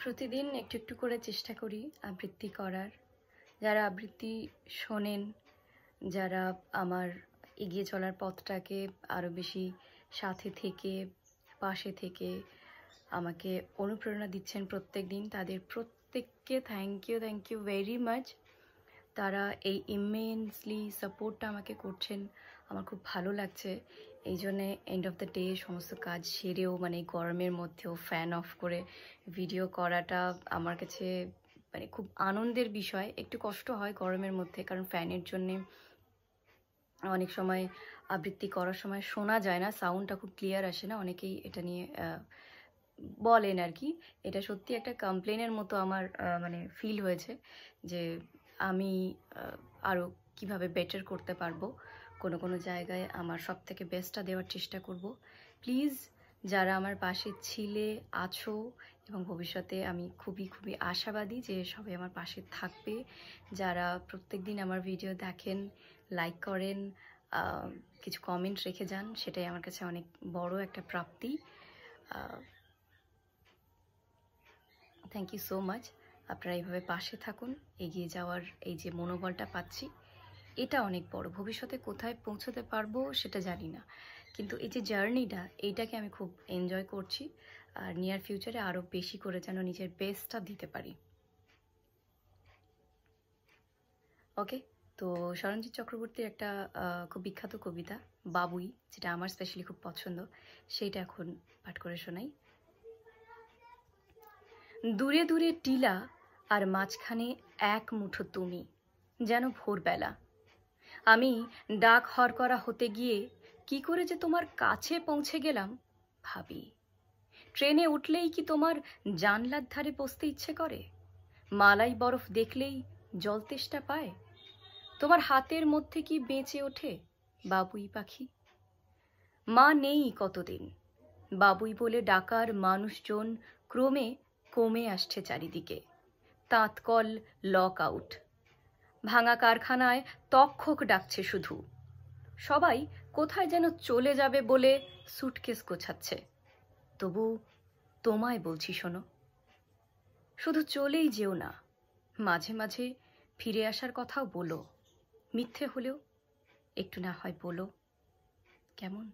প্রতিদিন একটু একটু করে চেষ্টা করি আবৃত্তি করার। যারা আবৃত্তি শোনেন, যারা আমার এগিয়ে চলার পথটাকে আরও বেশি সাথে থেকে, পাশে থেকে আমাকে অনুপ্রেরণা দিচ্ছেন প্রত্যেক দিন, তাদের প্রত্যেককে থ্যাংক ইউ ভেরি মাচ। তারা এই ইমেন্সলি সাপোর্টটা আমাকে করছেন, আমার খুব ভালো লাগছে। এই জন্যে এন্ড অফ দ্য ডে সমস্ত কাজ সেরেও, মানে গরমের মধ্যেও ফ্যান অফ করে ভিডিও করাটা আমার কাছে মানে খুব আনন্দের বিষয়। একটু কষ্ট হয় গরমের মধ্যে, কারণ ফ্যানের জন্যে অনেক সময় আবৃত্তি করার সময় শোনা যায় না, সাউন্ডটা খুব ক্লিয়ার আসে না। অনেকেই এটা নিয়ে বলেন আর কি। এটা সত্যি একটা কমপ্লেনের মতো আমার মানে ফিল হয়েছে যে আমি আরও কিভাবে বেটার করতে পারবো। কোনো জায়গায় আমার সব থেকে বেস্টটা দেওয়ার চেষ্টা করব। প্লিজ যারা আমার পাশে ছিলে, আছো এবং ভবিষ্যতে আমি খুবই আশাবাদী যে সবাই আমার পাশে থাকবে। যারা প্রত্যেক দিন আমার ভিডিও দেখেন, লাইক করেন, কিছু কমেন্ট রেখে যান, সেটাই আমার কাছে অনেক বড় একটা প্রাপ্তি। Thank you so much. আপনারা এইভাবে পাশে থাকুন। এগিয়ে যাওয়ার এই যে মনোবলটা পাচ্ছি, এটা অনেক বড়। ভবিষ্যতে কোথায় পৌঁছতে পারবো সেটা জানি না, কিন্তু এই যে জার্নিটা, এইটাকে আমি খুব এনজয় করছি। আর নিয়ার ফিউচারে আরও বেশি করে যেন নিজের বেস্টটা দিতে পারি। ওকে, তো শরণজিৎ চক্রবর্তীর একটা খুব বিখ্যাত কবিতা বাবুই, যেটা আমার স্পেশালি খুব পছন্দ, সেইটা এখন পাঠ করে শোনাই। দূরে দূরে টিলা আর মাঝখানে এক মুঠো তুমি, যেন ভোরবেলা। আমি ডাক হরকরা হতে গিয়ে কি করে যে তোমার কাছে পৌঁছে গেলাম ভাবি। ট্রেনে উঠলেই কি তোমার জানলার ধারে বসতে ইচ্ছে করে? মালাই বরফ দেখলেই জল তেষ্টা পায়? তোমার হাতের মধ্যে কি বেঁচে ওঠে বাবুই পাখি? মা নেই কতদিন, বাবুই বলে ডাকার মানুষজন ক্রমে কমে আসছে চারিদিকে। তাঁতকল লক আউট, ভাঙা কারখানায় তক্ষক ডাকছে শুধু। সবাই কোথায় যেন চলে যাবে বলে সুটকেস গোছাচ্ছে। তবু তোমায় বলছি শোনো, শুধু চলেই যেও না, মাঝে মাঝে ফিরে আসার কথাও বলো। মিথ্যে হলেও একটু না হয় বলো, কেমন?